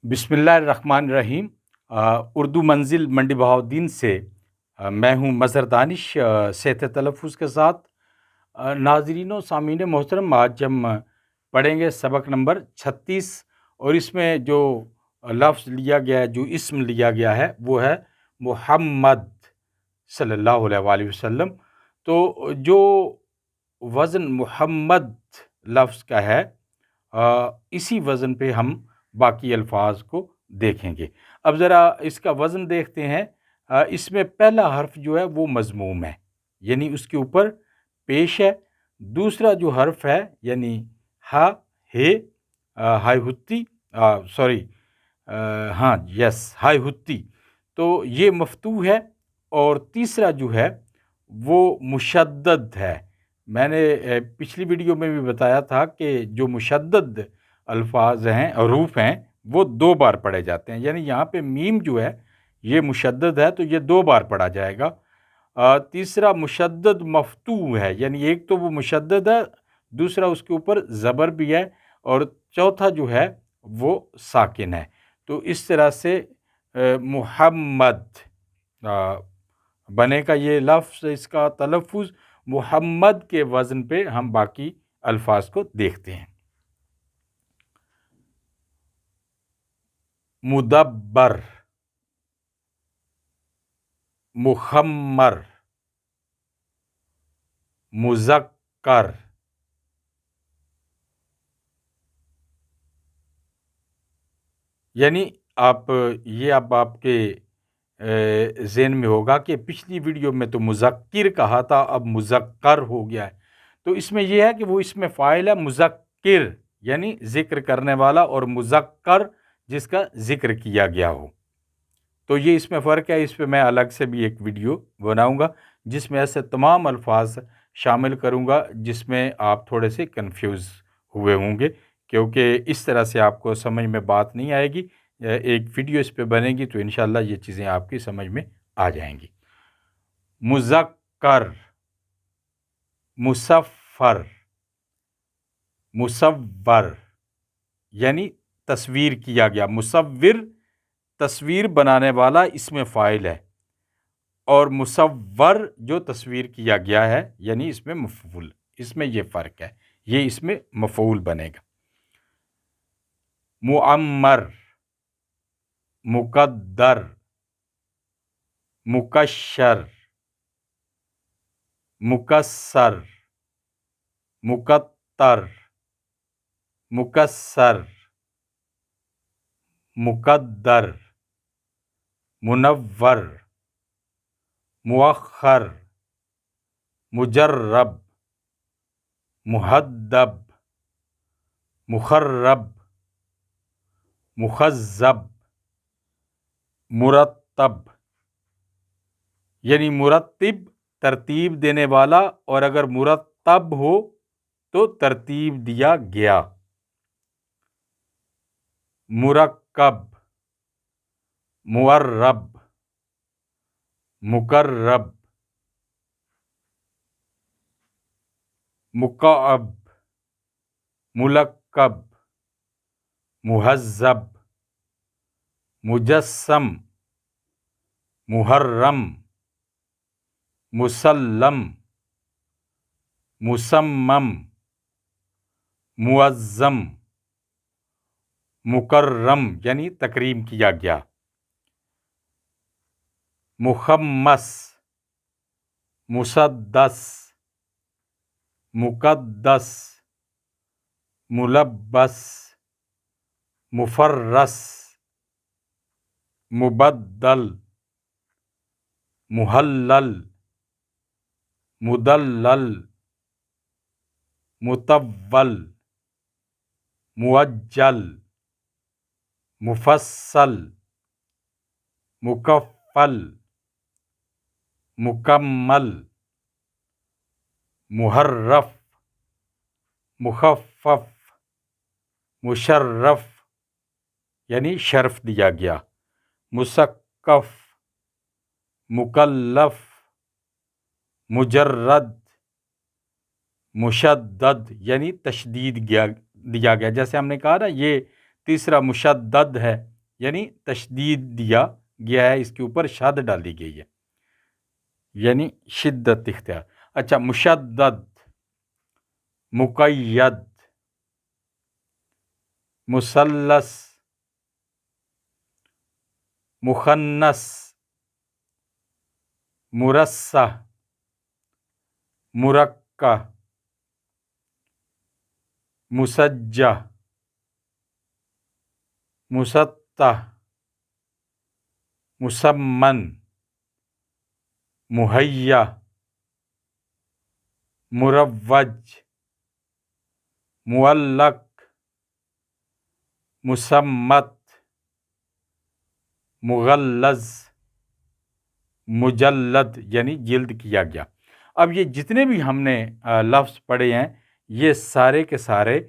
بسم اللہ الرحمن الرحیم۔ اردو منزل منڈی بہاؤالدین سے میں ہوں مظہر دانش صحت تلفظ کے ساتھ۔ ناظرین و سامعین محترم، آج ہم پڑھیں گے سبق نمبر 36، اور اس میں جو لفظ لیا گیا ہے، جو اسم لیا گیا ہے، وہ ہے محمد صلی اللہ علیہ وآلہ وسلم۔ تو جو وزن محمد لفظ کا ہے، اسی وزن پہ ہم باقی الفاظ کو دیکھیں گے۔ اب ذرا اس کا وزن دیکھتے ہیں۔ اس میں پہلا حرف جو ہے وہ مضموم ہے، یعنی اس کے اوپر پیش ہے۔ دوسرا جو حرف ہے یعنی ہا، ہے، ہائے ہتی، ہائے ہتی، تو یہ مفتوح ہے۔ اور تیسرا جو ہے وہ مشدد ہے۔ میں نے پچھلی ویڈیو میں بھی بتایا تھا کہ جو مشدد الفاظ ہیں، حروف ہیں، وہ 2 بار پڑھے جاتے ہیں، یعنی یہاں پہ میم جو ہے یہ مشدد ہے تو یہ 2 بار پڑھا جائے گا۔ تیسرا مشدد مفتوح ہے، یعنی ایک تو وہ مشدد ہے، دوسرا اس کے اوپر زبر بھی ہے، اور چوتھا جو ہے وہ ساکن ہے۔ تو اس طرح سے محمد بنے کا یہ لفظ، اس کا تلفظ محمد کے وزن پہ ہم باقی الفاظ کو دیکھتے ہیں۔ مدبر، مخمر، مذکر، یعنی یہ اب آپ کے ذہن میں ہوگا کہ پچھلی ویڈیو میں تو مذکر کہا تھا، اب مذکر ہو گیا ہے۔ تو اس میں یہ ہے کہ وہ اس میں فاعل ہے مذکر، یعنی ذکر کرنے والا، اور مذکر جس کا ذکر کیا گیا ہو۔ تو یہ اس میں فرق ہے۔ اس پہ میں الگ سے بھی ایک ویڈیو بناؤں گا جس میں ایسے تمام الفاظ شامل کروں گا جس میں آپ تھوڑے سے کنفیوز ہوئے ہوں گے، کیونکہ اس طرح سے آپ کو سمجھ میں بات نہیں آئے گی۔ ایک ویڈیو اس پہ بنے گی تو انشاءاللہ یہ چیزیں آپ کی سمجھ میں آ جائیں گی۔ مذکر، مصفر، مصور، یعنی تصویر کیا گیا۔ مصور تصویر بنانے والا اس میں فاعل ہے، اور مصور جو تصویر کیا گیا ہے یعنی اس میں مفعول۔ اس میں یہ فرق ہے، یہ اس میں مفعول بنے گا۔ معمر، مقدر، مکشر، مکسر، مکتر، مکسر، مقدر، منور، مؤخر، مجرب، مہذب، مخرب، مخذب، مرتب، یعنی مرتب ترتیب دینے والا، اور اگر مرتب ہو تو ترتیب دیا گیا۔ مرکب، معرب، مقرب، مکعب، ملقب، مہذب، مجسم، محرم، مسلم، مسمم، معظم، مکرم، یعنی تکریم کیا گیا۔ مخمس، مسدس، مقدس، ملبس، مفرس، مبدل، محلل، مدلل، مطول، معجل، مفصل، مکفل، مکمل، محرف، مخفف، مشرف، یعنی شرف دیا گیا۔ مسقف، مکلف، مجرد، مشدد، یعنی تشدید دیا گیا۔ جیسے ہم نے کہا نا، یہ تیسرا مشدد ہے، یعنی تشدید دیا گیا ہے، اس کے اوپر شد ڈالی گئی ہے، یعنی شدت اختیار۔ اچھا، مشدد، مقید، مثلث، مخنث، مرصع، مرقع، مسجع، مسطح، مسمن، مہیا، مروج، معلق، مسمت، مغلظ، مجلد یعنی جلد کیا گیا۔ اب یہ جتنے بھی ہم نے لفظ پڑھے ہیں یہ سارے کے سارے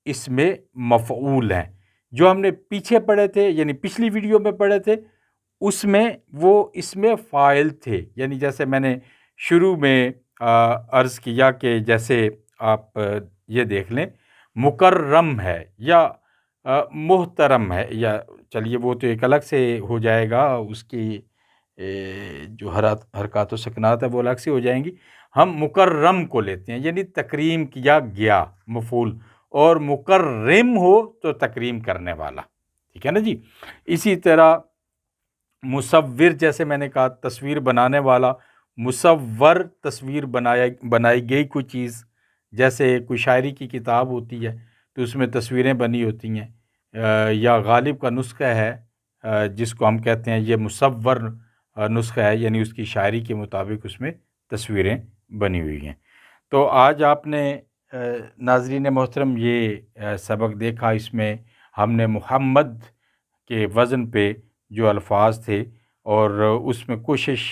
اس میں مفعول ہیں۔ جو ہم نے پیچھے پڑھے تھے یعنی پچھلی ویڈیو میں پڑھے تھے اس میں وہ اس میں فاعل تھے، یعنی جیسے میں نے شروع میں عرض کیا کہ جیسے آپ یہ دیکھ لیں مکرم ہے یا محترم ہے، یا چلیے وہ تو ایک الگ سے ہو جائے گا، اس کی جو حرکات و سکنات ہے وہ الگ سے ہو جائیں گی۔ ہم مکرم کو لیتے ہیں یعنی تکریم کیا گیا مفعول، اور مکرم ہو تو تکریم کرنے والا، ٹھیک ہے نا جی۔ اسی طرح مصور، جیسے میں نے کہا تصویر بنانے والا، مصور تصویر بنائی گئی کوئی چیز، جیسے کوئی شاعری کی کتاب ہوتی ہے تو اس میں تصویریں بنی ہوتی ہیں، یا غالب کا نسخہ ہے جس کو ہم کہتے ہیں یہ مصور نسخہ ہے، یعنی اس کی شاعری کے مطابق اس میں تصویریں بنی ہوئی ہیں۔ تو آج آپ نے ناظرین محترم یہ سبق دیکھا، اس میں ہم نے محمد کے وزن پہ جو الفاظ تھے اور اس میں کوشش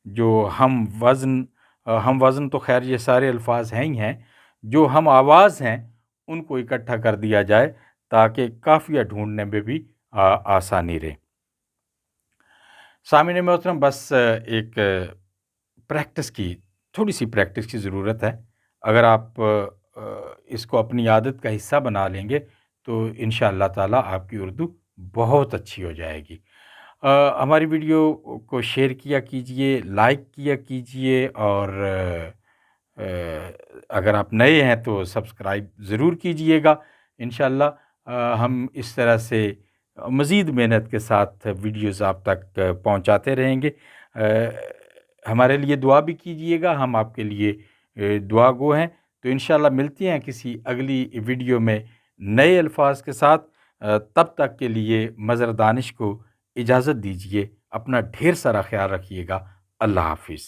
جو ہم وزن تو خیر یہ سارے الفاظ ہیں ہی ہیں، جو ہم آواز ہیں ان کو اکٹھا کر دیا جائے تاکہ قافیہ ڈھونڈنے میں بھی آسانی رہے۔ سامعین محترم، بس ایک تھوڑی سی پریکٹس کی ضرورت ہے۔ اگر آپ اس کو اپنی عادت کا حصہ بنا لیں گے تو انشاءاللہ تعالی آپ کی اردو بہت اچھی ہو جائے گی۔ ہماری ویڈیو کو شیئر کیا کیجئے، لائک کیا کیجئے، اور اگر آپ نئے ہیں تو سبسکرائب ضرور کیجئے گا۔ انشاءاللہ ہم اس طرح سے مزید محنت کے ساتھ ویڈیوز آپ تک پہنچاتے رہیں گے۔ ہمارے لیے دعا بھی کیجئے گا، ہم آپ کے لیے دعا گو ہیں۔ تو انشاءاللہ ملتی ہیں کسی اگلی ویڈیو میں نئے الفاظ کے ساتھ۔ تب تک کے لیے مظہر دانش کو اجازت دیجئے، اپنا ڈھیر سارا خیال رکھیے گا۔ اللہ حافظ۔